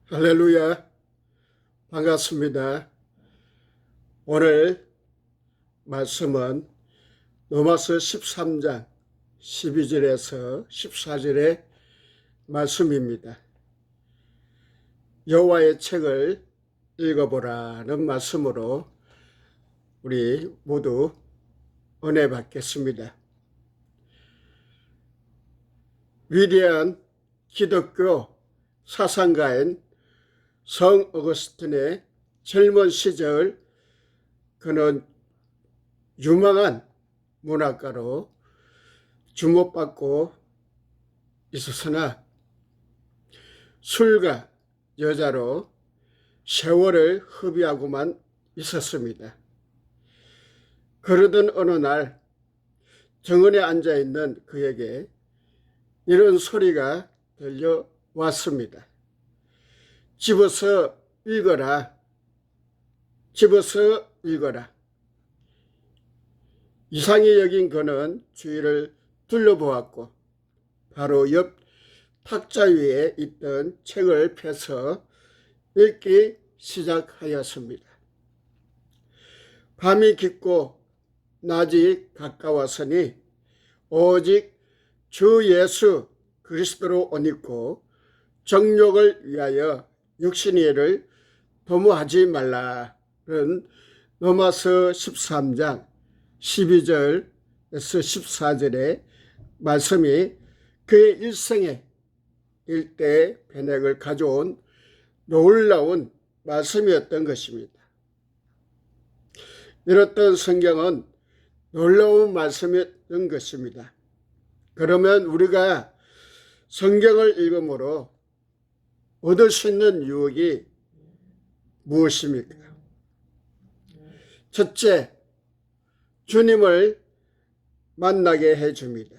할렐루야, 반갑습니다. 오늘 말씀은 로마서 13장 12절에서 14절의 말씀입니다. 여호와의 책을 읽어보라는 말씀으로 우리 모두 은혜 받겠습니다. 위대한 기독교 사상가인 성 어거스틴의 젊은 시절 그는 유망한 문학가로 주목받고 있었으나 술과 여자로 세월을 허비하고만 있었습니다. 그러던 어느 날 정원에 앉아있는 그에게 이런 소리가 들려왔습니다. 집어서 읽어라. 집어서 읽어라. 이상히 여긴 그는 주위를 둘러보았고 바로 옆 탁자 위에 있던 책을 펴서 읽기 시작하였습니다. 밤이 깊고 낮이 가까웠으니 오직 주 예수 그리스도로 옷 입고 정욕을 위하여 육신의 일을 도모하지 말라는 로마서 13장 12절에서 14절의 말씀이 그의 일생의 일대 변혁을 가져온 놀라운 말씀이었던 것입니다. 이렇던 성경은 놀라운 말씀이었던 것입니다. 그러면 우리가 성경을 읽음으로 얻을 수 있는 유익이 무엇입니까? 첫째, 주님을 만나게 해줍니다.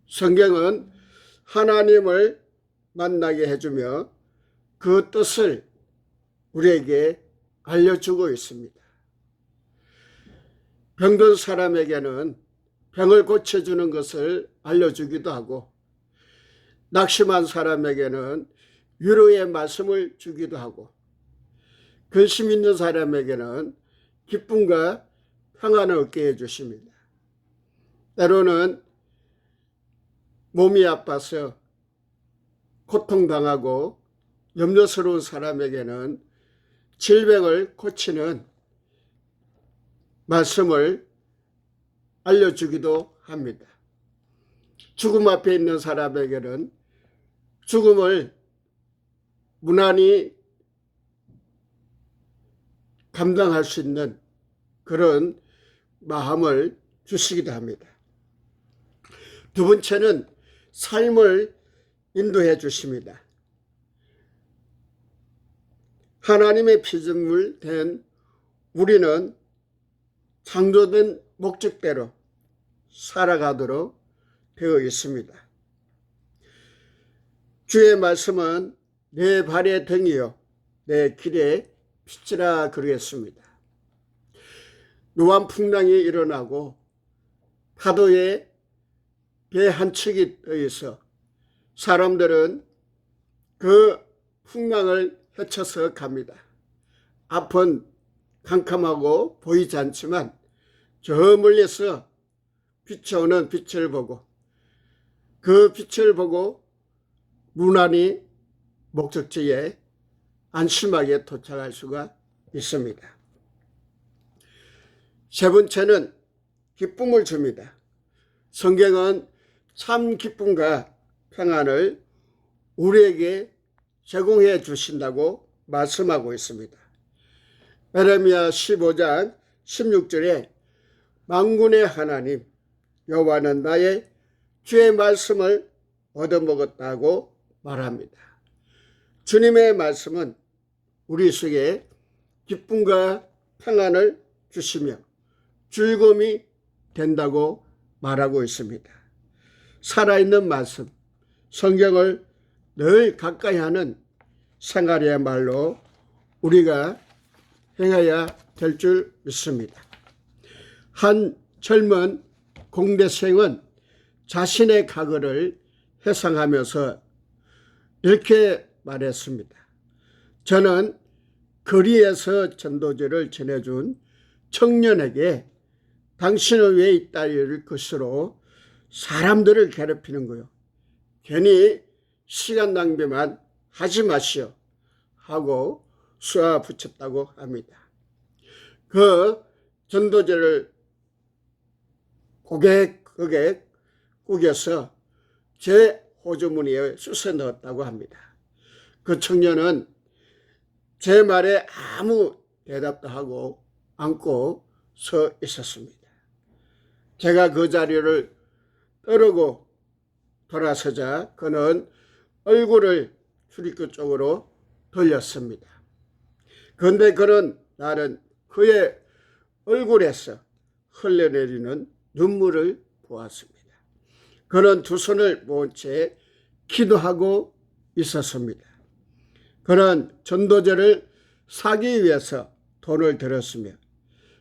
성경은 하나님을 만나게 해주며 그 뜻을 우리에게 알려주고 있습니다. 병든 사람에게는 병을 고쳐주는 것을 알려주기도 하고 낙심한 사람에게는 위로의 말씀을 주기도 하고 근심 있는 사람에게는 기쁨과 평안을 얻게 해주십니다. 때로는 몸이 아파서 고통당하고 염려스러운 사람에게는 질병을 고치는 말씀을 알려주기도 합니다. 죽음 앞에 있는 사람에게는 죽음을 무난히 감당할 수 있는 그런 마음을 주시기도 합니다. 두 번째는 삶을 인도해 주십니다. 하나님의 피조물 된 우리는 창조된 목적대로 살아가도록 되어 있습니다. 주의 말씀은 내 발의 등이요 내 길의 빛이라 그러겠습니다. 노암풍랑이 일어나고 파도에 배 한 척이 떠 있어 사람들은 그 풍랑을 헤쳐서 갑니다. 앞은 캄캄하고 보이지 않지만 저 멀리서 비춰오는 빛을 보고 그 빛을 보고 무난히 목적지에 안심하게 도착할 수가 있습니다. 세 번째는 기쁨을 줍니다. 성경은 참 기쁨과 평안을 우리에게 제공해 주신다고 말씀하고 있습니다. 에레미야 15장 16절에 만군의 하나님 여호와는 나의 주의 말씀을 얻어먹었다고 말합니다. 주님의 말씀은 우리 속에 기쁨과 평안을 주시며 즐거움이 된다고 말하고 있습니다. 살아있는 말씀, 성경을 늘 가까이 하는 생활이야말로 우리가 행해야 될 줄 믿습니다. 한 젊은 공대생은 자신의 과거를 회상하면서 이렇게 말했습니다. 저는 거리에서 전도제를 전해준 청년에게 당신은 왜 이따위를 것으로 사람들을 괴롭히는 거요. 괜히 시간 낭비만 하지 마시오 하고 쏘아 붙였다고 합니다. 그 전도제를 고개 꾸겨서 제 호주머니에 쑤셔 넣었다고 합니다. 그 청년은 제 말에 아무 대답도 하고 앉고 서 있었습니다. 제가 그 자리를 떠르고 돌아서자 그는 얼굴을 출입구 쪽으로 돌렸습니다. 그런데 그는 나는 그의 얼굴에서 흘러내리는 눈물을 보았습니다. 그는 두 손을 모은 채 기도하고 있었습니다. 그는 전도제를 사기 위해서 돈을 들었으며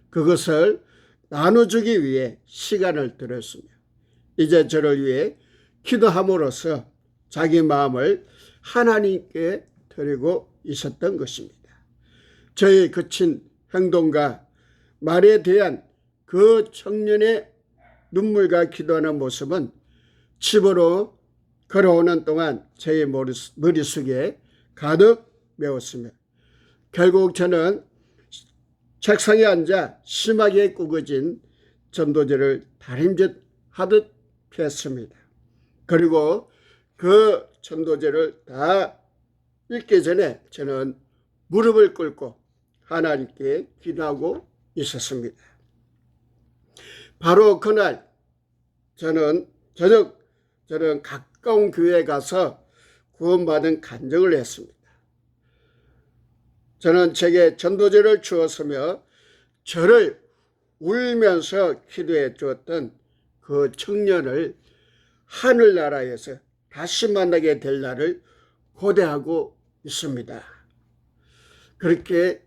그것을 나눠주기 위해 시간을 들였으며 이제 저를 위해 기도함으로써 자기 마음을 하나님께 드리고 있었던 것입니다. 저의 거친 행동과 말에 대한 그 청년의 눈물과 기도하는 모습은 집으로 걸어오는 동안 제 머릿속에 가득 메웠으며 결국 저는 책상에 앉아 심하게 구겨진 전도제를 다림짓하듯 폈습니다. 그리고 그 전도제를 다 읽기 전에 저는 무릎을 꿇고 하나님께 기도하고 있었습니다. 바로 그날 저는 가까운 교회에 가서 구원받은 간증을 했습니다. 저는 제게 전도제를 주었으며 저를 울면서 기도해 주었던 그 청년을 하늘나라에서 다시 만나게 될 날을 고대하고 있습니다. 그렇게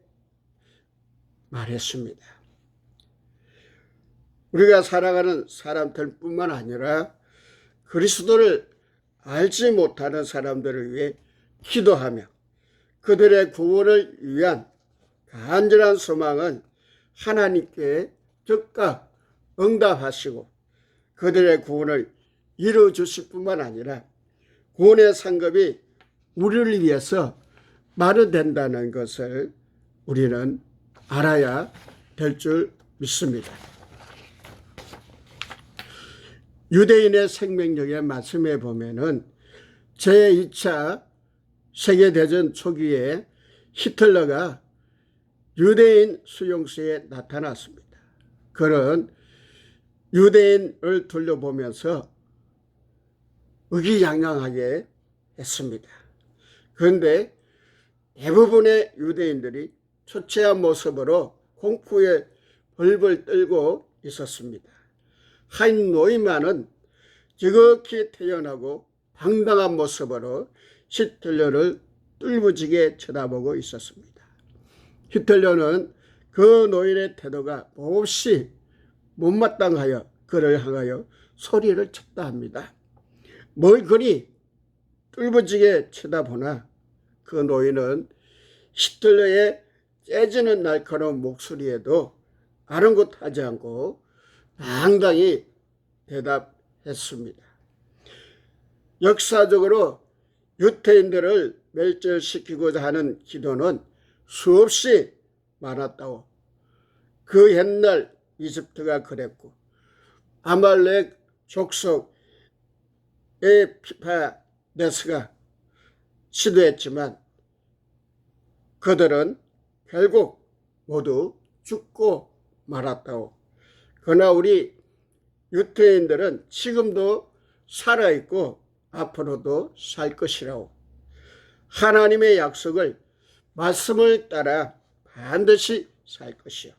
말했습니다. 우리가 살아가는 사람들뿐만 아니라 그리스도를 알지 못하는 사람들을 위해 기도하며 그들의 구원을 위한 간절한 소망은 하나님께 즉각 응답하시고 그들의 구원을 이루어 주실 뿐만 아니라 구원의 상급이 우리를 위해서 마련된다는 것을 우리는 알아야 될 줄 믿습니다. 유대인의 생명력의 말씀에 보면은 제2차 세계대전 초기에 히틀러가 유대인 수용소에 나타났습니다. 그는 유대인을 둘러보면서 의기양양하게 했습니다. 그런데 대부분의 유대인들이 초췌한 모습으로 공포에 벌벌 떨고 있었습니다. 하인 노이만은 지극히 태연하고 당당한 모습으로 히틀러를 뚫부지게 쳐다보고 있었습니다. 히틀러는 그 노인의 태도가 몹시 못마땅하여 그를 향하여 소리를 쳤다 합니다. 뭘 그리 뚫부지게 쳐다보나 그 노인은 히틀러의 째지는 날카로운 목소리에도 아랑곳하지 않고 당당히 대답했습니다. 역사적으로 유태인들을 멸절시키고자 하는 기도는 수없이 많았다고. 그 옛날 이집트가 그랬고 아말렉 족속 에피파네스가 시도했지만 그들은 결국 모두 죽고 말았다고. 그러나 우리 유태인들은 지금도 살아있고 앞으로도 살 것이라고. 하나님의 약속을 말씀을 따라 반드시 살 것이요.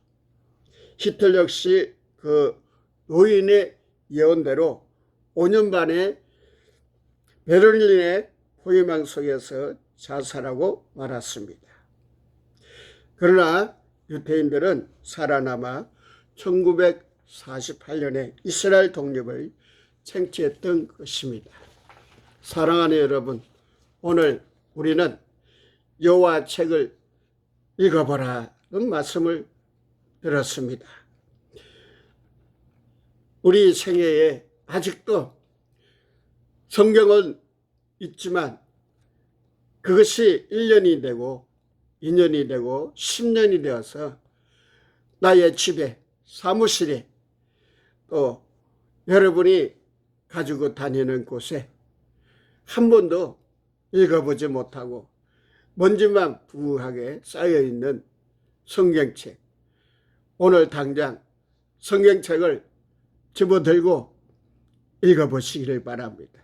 히틀러 역시 그 노인의 예언대로 5년 만에 베를린의 포위망 속에서 자살하고 말았습니다. 그러나 유태인들은 살아남아 1948년에 이스라엘 독립을 쟁취했던 것입니다. 사랑하는 여러분, 오늘 우리는 여호와 책을 읽어보라는 말씀을 들었습니다. 우리 생애에 아직도 성경은 있지만 그것이 1년이 되고 2년이 되고 10년이 되어서 나의 집에, 사무실에, 또 여러분이 가지고 다니는 곳에 한 번도 읽어보지 못하고 먼지만 부하게 쌓여있는 성경책, 오늘 당장 성경책을 집어들고 읽어보시기를 바랍니다.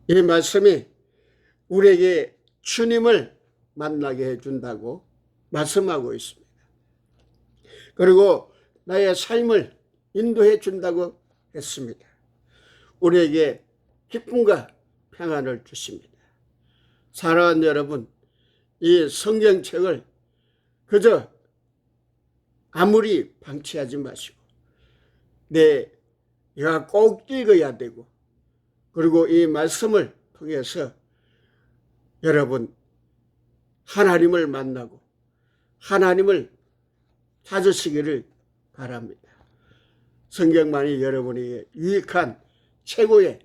이 말씀이 우리에게 주님을 만나게 해준다고 말씀하고 있습니다. 그리고 나의 삶을 인도해 준다고 했습니다. 우리에게 기쁨과 평안을 주십니다. 사랑하는 여러분, 이 성경책을 그저 아무리 방치하지 마시고 내가 꼭 읽어야 되고, 그리고 이 말씀을 통해서 여러분 하나님을 만나고 하나님을 찾으시기를 바랍니다. 성경만이 여러분에게 유익한 최고의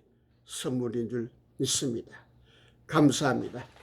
선물인 줄 믿습니다. 감사합니다.